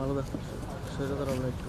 মালদা সেটা তো আমরা একটু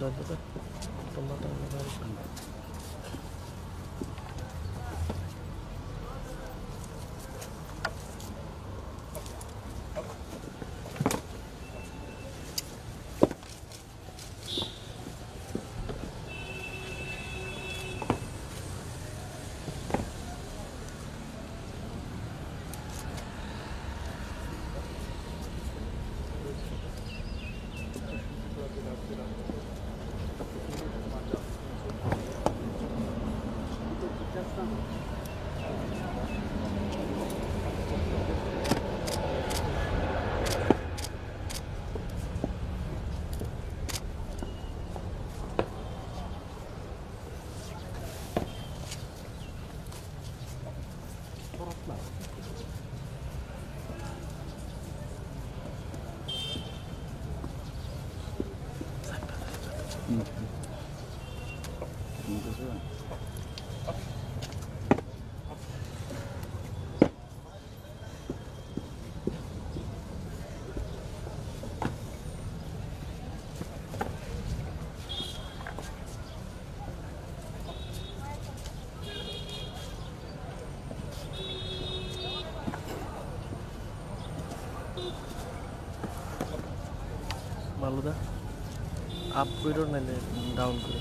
Dada tomat মালদা আপ করে নাইলে ডাউন করে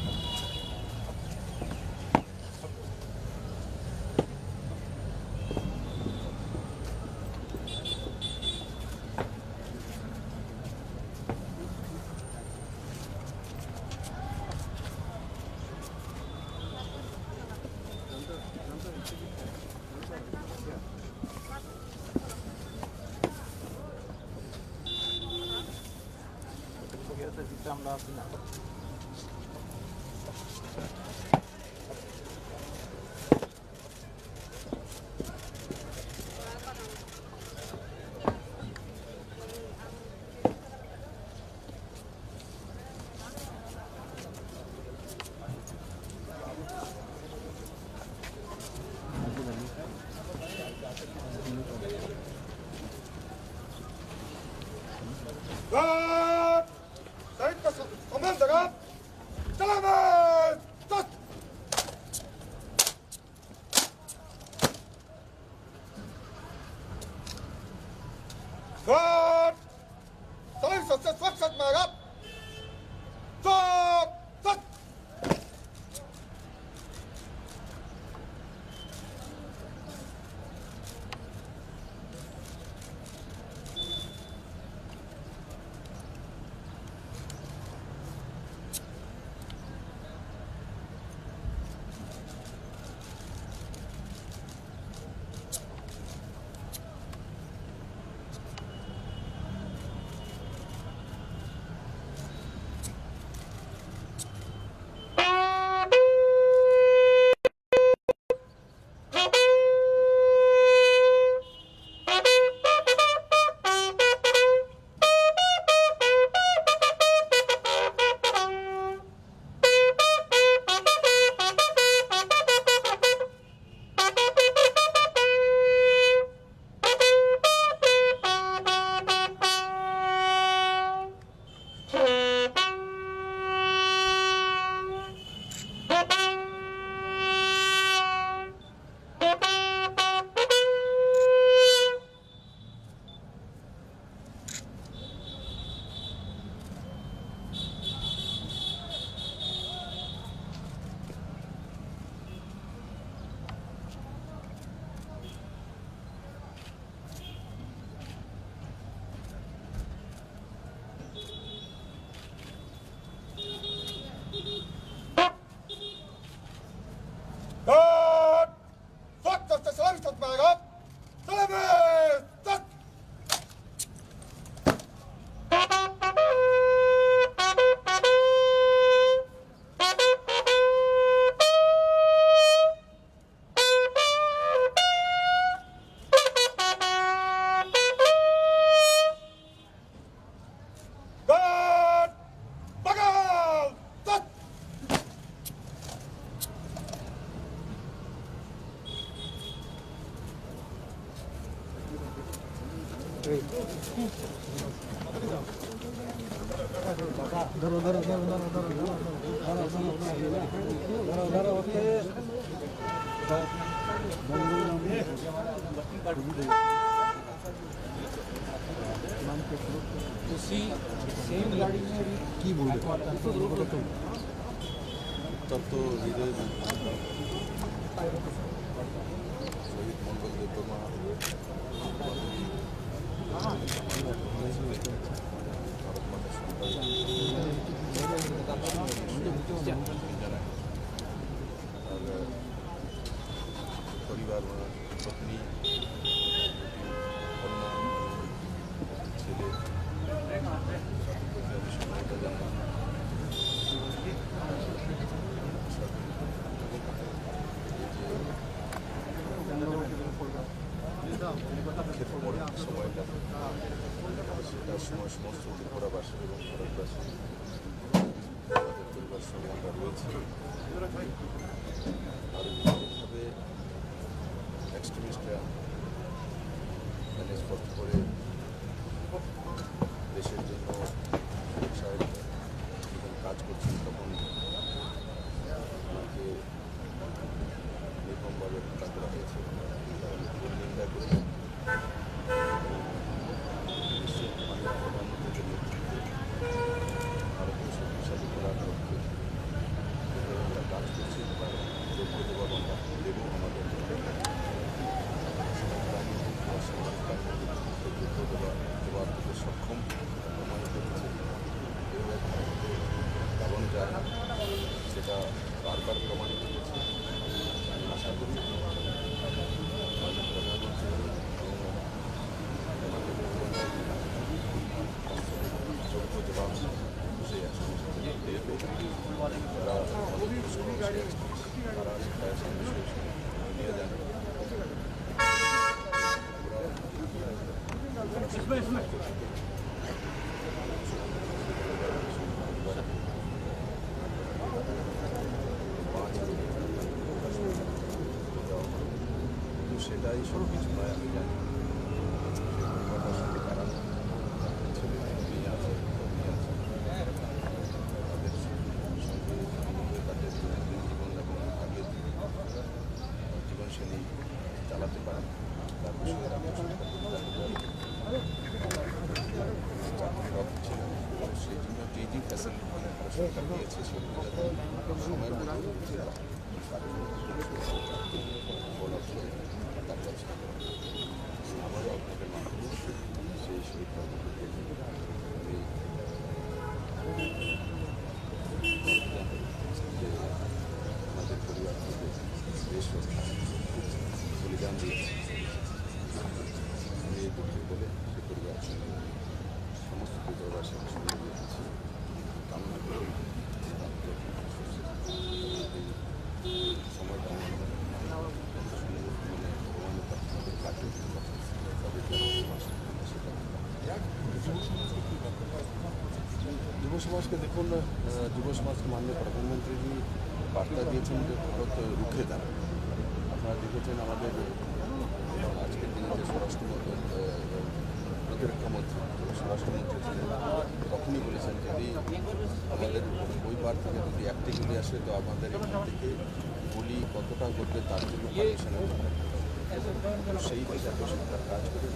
Comandante, Salamat! God! Saling sat magap! Stop! Sat! उसी सेम गाड़ी में की बोल তত্ত্ব হৃদয় শহীদ মঙ্গল দেববর্মা ভারত মাতার সন্তান জানায় আর পরিবার পত্নী কন্যা ছেলে আমি সময়টা জানাই সময়টা সেটার সময় সমস্ত ত্রিপুরাবাসী এবং ভারতবাসী আমাদের পরিবার সঙ্গে আমরা রয়েছি আর বিভিন্নভাবে এক্সট্রিমিস্টরা ম্যানেজ করতে করে দেশের জন্য যখন কাজ করছেন তখন ওনাকে নির্মমভাবে হত্যা করা হয়েছে নিন্দা করি মাননীয় প্রধানমন্ত্রীর নেতৃত্বে ভারতীয় শক্তিশালী করার লক্ষ্যে আমরা কাজ করছি তার যোগ্য জবাব আমরা দেব আমাদের যোগ্য জবাব দিতে সক্ষম প্রমাণিত হচ্ছে কারণ যায় সেটা বারবার প্রমাণিত হচ্ছে আমি আশা করি মাননীয় প্রধানমন্ত্রী যোগ্য জবাব সেই একসঙ্গে দেবে তারা নিয়ে যান সেটাই সব কিছু নয় আমি জানি পরিবারটার সাথে কারা ছেলে মেয়ে আছে পত্নী আছে তাদের সঙ্গে তাদের জীবনযাপন আগে জীবনশৈলী চালাতে পারেন তার বিষয়ে রাজ্য সরকার ছিলেন সেই জন্য যে যে ফ্যাসিলিটি সরকার দিয়েছে সেগুলো যাতে সময়ের মধ্যে আমারও আপনাদের মাধ্যমে সেই শহীদ আমাদের পরিবার থেকে বেশ বলিদান দিয়েছে আমি এই দুঃখে বলে সে পরিবার সঙ্গে সমস্ত ত্রিপুরাবাসীর সঙ্গে দিয়েছি কামনা করি সময়টা যুব সমাজকে দেখুন যুব সমাজকে মাননীয় প্রধানমন্ত্রী বার্তা দিয়েছেন যে ভারত রুখে দাঁড়ায় আপনারা দেখেছেন আমাদের আজকের দিনে যে প্রতিরক্ষা মন্ত্রী স্বরাষ্ট্রমন্ত্রী ছিলেন তখনই বলেছেন যদি আমাদের ওই পার থেকে যদি একটি গুলি আসে তো আমাদের এখান থেকে গুলি কতটা করবে তার জন্য পারমিশনের সেই দিকে এত সরকার কাজ করে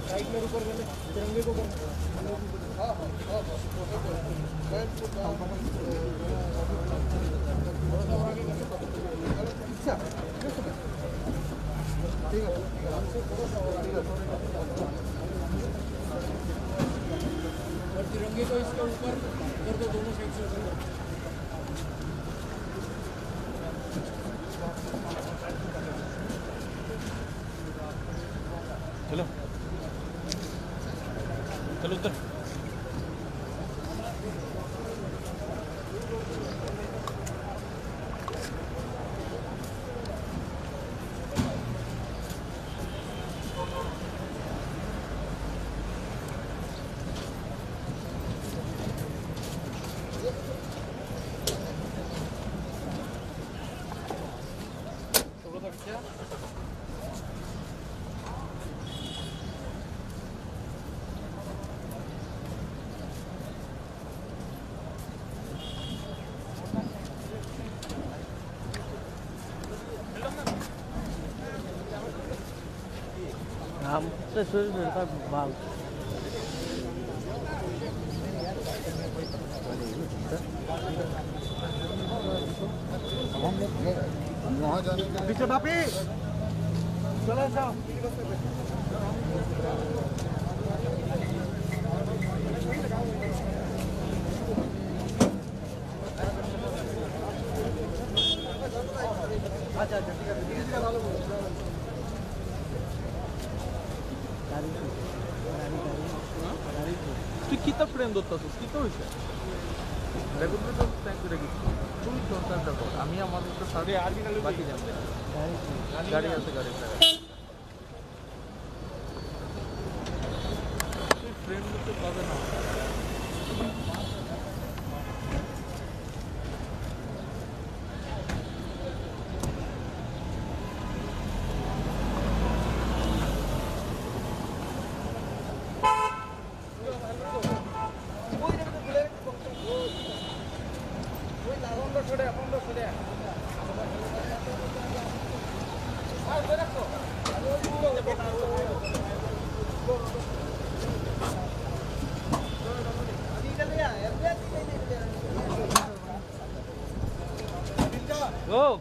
साइड में ऊपर तिरंगे को और तिरंगे को इसके ऊपर कर दो दोनों साइड से चलो चलो उधर हमसे शुरू का बाल वहाँ जाने के पीछे बापी चलो जाओ अच्छा তুই কিতা ফ্রেম ধরতেছিস কিতা হয়েছে দেখুন তো ট্যাঙ্ক করে গেছি তুই সরকারটা কর আমি আমাদের তো সাড়ে বাকি জানবে গাড়ি আছে গাড়ি তুই ফ্রেম ধরতে পাবে না ও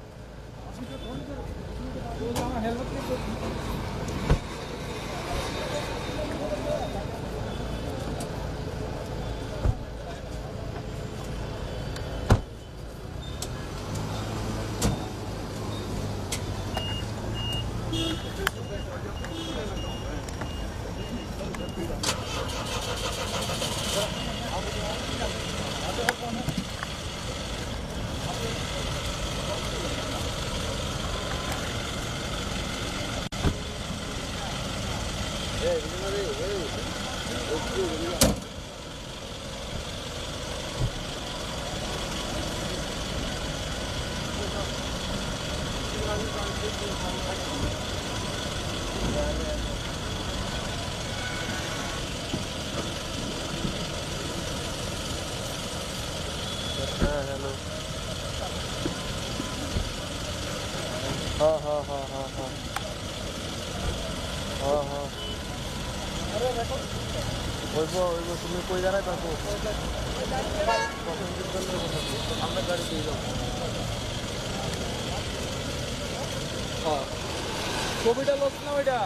हेलो हाँ हाँ हाँ हाँ हाँ हाँ हाँ তুমি কই জানাই পাবো আমরা গাড়ি দিয়ে যাবো ছবিটা লোক না ওইটা